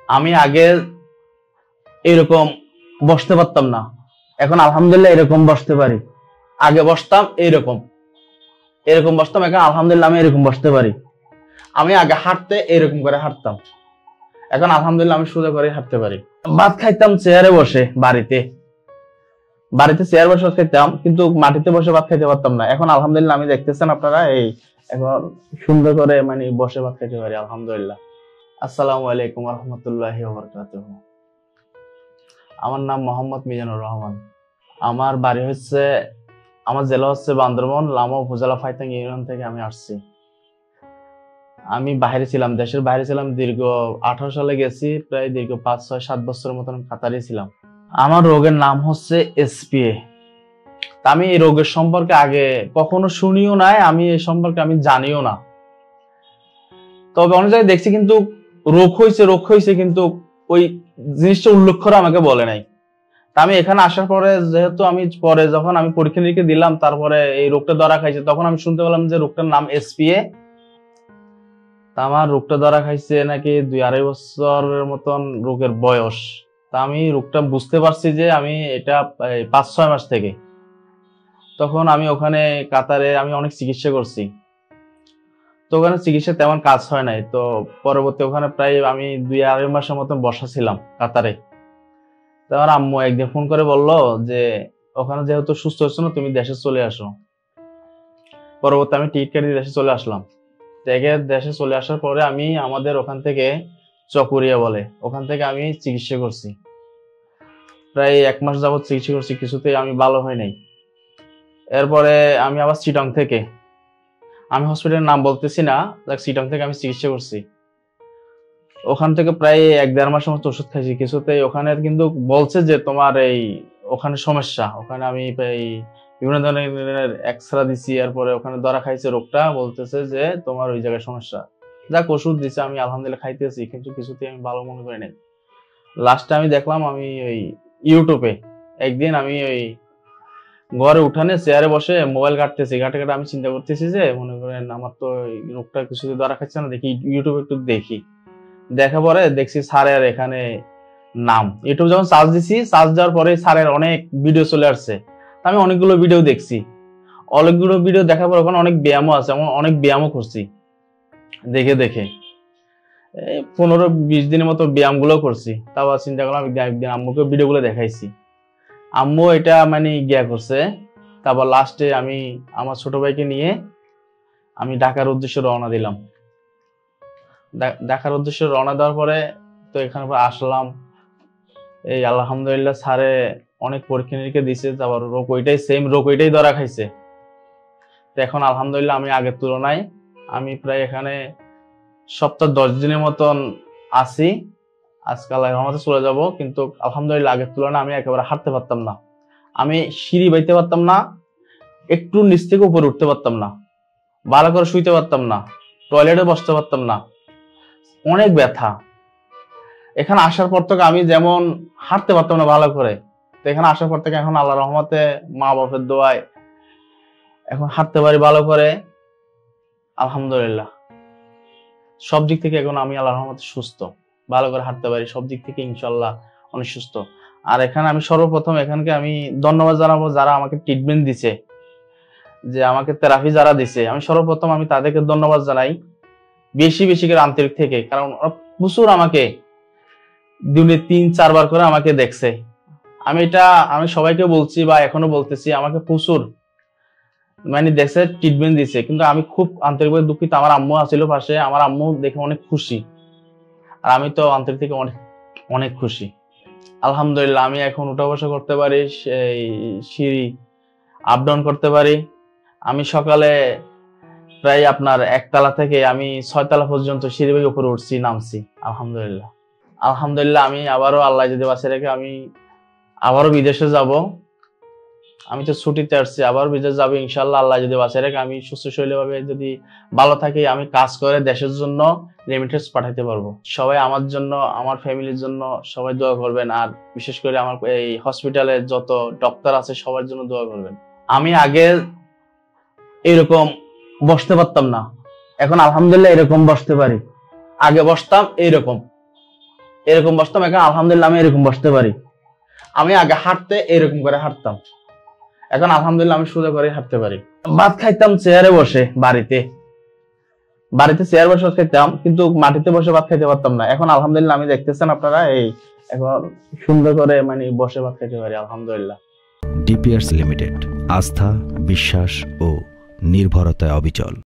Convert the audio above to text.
আমি আগে এরকম বসতে পারতাম না, এখন আলহামদুলিল্লাহ এরকম বসতে পারি। আগে বসতাম এরকম এরকম বসতাম, এখন আলহামদুলিল্লাহ আমি এরকম বসতে পারি। আমি আগে হাঁটতে এরকম করে হাঁটতাম, এখন আলহামদুলিল্লাহ আমি সোজা করে হাঁটতে পারি। ভাত খাইতাম চেয়ারে বসে, বাড়িতে চেয়ার বসে খাইতাম, কিন্তু মাটিতে বসে ভাত খাইতে পারতাম না। এখন আলহামদুলিল্লাহ আমি দেখতেছেন আপনারা, এখন সুন্দর করে বসে ভাত খাইতে পারি আলহামদুলিল্লাহ। আসসালামু আলাইকুম ওয়া রাহমাতুল্লাহি ওয়া বারাকাতুহু। আমার নাম মোহাম্মদ মিজানুর রহমান। আমার বাড়ি হচ্ছে, আমার জেলা হচ্ছে বান্দরবান, লামা উপজেলা ফাইতাং ইউনিয়ন থেকে আমি আসছি। আমি বাইরে ছিলাম, দেশের বাইরে ছিলাম, দীর্ঘ 18 সালে গেছি, প্রায় দীর্ঘ 5, 6, 7 বছরের মতন কাতারে ছিলাম। আমার রোগের নাম হচ্ছে SPA। আমি এই রোগের সম্পর্কে আগে কখনো শুনিও নাই, আমি এই সম্পর্কে আমি জানিও না। তবে অনেক জায়গায় দেখছি কিন্তু রোগ হয়েছে, কিন্তু ওই জিনিসটা উল্লেখ করে আমাকে বলে নাই। তা আমি এখানে আসার পরে, যেহেতু আমি পরে যখন আমি পরীক্ষা নিরীক্ষা দিলাম, তারপরে এই রোগটা ধরা খাইছে, তখন আমি শুনতে পেলাম যে রোগটার নাম SPA। তা আমার রোগটা ধরা খাইছে নাকি 2-2.5 বছরের মতন রোগের বয়স। তা আমি রোগটা বুঝতে পারছি যে আমি এটা 5-6 মাস থেকে। তখন আমি ওখানে কাতারে আমি অনেক চিকিৎসা করছি, তো ওখানে চিকিৎসা তেমন কাজ হয় নাই। তো পরবর্তী ওখানে প্রায় আমি 2-2.5 মাসের মতন বসা ছিলাম কাতারে। তো আমার আম্মু একদিন ফোন করে বললো যে ওখানে যেহেতু সুস্থ হচ্ছে না, তুমি দেশে চলে আসো। পরবর্তী আমি টিকিট কেটে দেশে চলে আসলাম। দেশে চলে আসার পরে আমি আমাদের ওখান থেকে চকরিয়া বলে, ওখান থেকে আমি চিকিৎসা করছি। প্রায় 1 মাস যাবত চিকিৎসা করছি, কিছুতেই আমি ভালো হয় নাই। এরপরে আমি আবার চিটং থেকে, আমি হসপিটালের নাম বলতেছি না, চিটং থেকে আমি চিকিৎসা করছি। ওখান থেকে প্রায় 1-1.5 মাসের মতো ওষুধ খাইছি, কিছুতেই। ওখানে কিন্তু বলছে যে তোমার ওখানে সমস্যা। ওখানে আমি বিভিন্ন ধরনের এক্সরা দিছি, এরপরে ওখানে ধরা খাইছে রোগটা, বলতেছে যে তোমার ওই জায়গায় সমস্যা। যাক, ওষুধ দিছে, আমি আলহামদুলিল্লাহ খাইতেছি, কিন্তু কিছুতেই আমি ভালো মনে করি নাই। লাস্টে আমি দেখলাম, আমি ইউটিউবে একদিন আমি ঘরে উঠানে চেয়ারে বসে মোবাইল ঘাটতেছি, ঘাটে আমি চিন্তা করতেছি যে মনে করেন আমার তো রোগটা কিছুতে ধরা খাচ্ছে না, দেখি ইউটিউবে একটু দেখি। দেখা পরে দেখছি স্যারের এখানে নাম, ইউটিউব যখন সার্চ দিছি, সার্চ দেওয়ার পরে স্যারের অনেক ভিডিও চলে আসছে। আমি অনেকগুলো ভিডিও দেখছি, অনেকগুলো ভিডিও দেখার পর ওখানে অনেক ব্যায়ামও আছে, আমি অনেক ব্যায়ামও করছি। দেখে 15-20 দিনের মতো ব্যায়ামগুলো করছি। তারপর চিন্তা করলাম একদিন আম্মুকে ভিডিওগুলো দেখাইছি, আম্মু এটা গিয়া করছে। তারপর লাস্টে আমি আমার ছোট ভাইকে নিয়ে আমি ঢাকার উদ্দেশ্যে রওনা দিলাম। ঢাকার উদ্দেশ্যে রওনা দেওয়ার পরে তো এখানে আসলাম। আলহামদুলিল্লাহ স্যারে অনেক পরীক্ষা নিরীক্ষা দিছে, তারপর রোগ ওইটাই ধরা খাইছে। তো এখন আলহামদুলিল্লাহ আমি আগের তুলনায় আমি প্রায় এখানে সপ্তাহ 10 দিনের মতন আছি। আজকাল আমাদের চলে যাব, কিন্তু আলহামদুলিল্লাহ আগের তুলনায় আমি একেবারে হাঁটতে পারতাম না, আমি সিঁড়ি বাইতে পারতাম না, একটু নিচ থেকে উপরে উঠতে পারতাম না, ভালো করে শুইতে পারতাম না, টয়লেটে বসতে পারতাম না, অনেক ব্যথা। এখানে আসার পর থেকে আমি যেমন হাঁটতে পারতাম না ভালো করে, তো এখানে আসার পর থেকে এখন আল্লাহর রহমতে, মা বাপের দোয়ায় এখন হাঁটতে পারি ভালো করে আলহামদুলিল্লাহ। সব দিক থেকে এখন আমি আল্লাহর রহমতে সুস্থ, ভালো করে হাঁটতে পারি, সব দিক থেকে ইনশাল্লাহ অনেক সুস্থ। আর এখানে আমি সর্বপ্রথম এখানকে আমি ধন্যবাদ জানাবো যারা আমাকে ট্রিটমেন্ট দিছে, যে আমাকে থেরাপি যারা দিছে, আমি সর্বপ্রথম আমি তাদেরকে ধন্যবাদ জানাই বেশি বেশি করে, আন্তরিক থেকে। কারণ ওরা প্রচুর আমাকে দিনে 3-4 বার করে আমাকে দেখছে। আমি সবাইকে বলছি বা এখনো বলতেছি, আমাকে প্রচুর দেখছে, ট্রিটমেন্ট দিছে। কিন্তু আমি খুব আন্তরিকভাবে দুঃখিত। আমার আম্মু আছিল পাশে, আমার আম্মু দেখে অনেক খুশি, আর আমি তো আন্তরিক থেকে অনেক অনেক খুশি আলহামদুলিল্লাহ। আমি এখন উঠা বসা করতে পারি, সেই সিঁড়ি আপ ডাউন করতে পারি। আমি সকালে প্রায় আপনার 1 তলা থেকে আমি 6 তলা পর্যন্ত সিঁড়ি বেয়ে উপরে উঠছি, নামছি আলহামদুলিল্লাহ। আমি আবারও আল্লাহ যদি বাঁচে রেখে আমি আবারও বিদেশে যাব। আমি তো ছুটিতে আসছি, আবার বিদেশ যাবো ইনশাল্লাহ, আল্লাহ যদি বাঁচে রেখে। আমি সুস্থ শরীরভাবে যদি ভালো থাকি, আমি কাজ করে দেশের জন্য রেমিটেন্স পাঠাতে পারবো। সবাই আমার জন্য, আমার ফ্যামিলির জন্য সবাই দোয়া করবেন, আর বিশেষ করে আমার এই হসপিটালে যত ডক্টর আছে সবার জন্য দোয়া করবেন। আমি আগে এরকম বসতে পারতাম না, এখন আলহামদুলিল্লাহ এরকম বসতে পারি। আগে বসতাম এরকম বসতাম, এখন আলহামদুলিল্লাহ আমি এরকম বসতে পারি। আমি আগে হাঁটতে এরকম করে হাঁটতাম, এখন আলহামদুলিল্লাহ আমি সোজা করে হাঁটতে পারি। ভাত খাইতাম চেয়ারে বসে, বাড়িতে চেয়ার বসে খাইতাম, কিন্তু মাটিতে বসে ভাত খাইতে পারতাম না। এখন আলহামদুলিল্লাহ আমি দেখতেছেন আপনারা, এই এখন সুন্দর করে মানে বসে ভাত খাইতে পারি আলহামদুলিল্লাহ। ডিপিয়ার্স লিমিটেড, আস্থা, বিশ্বাস ও নির্ভরতায় অবিচল।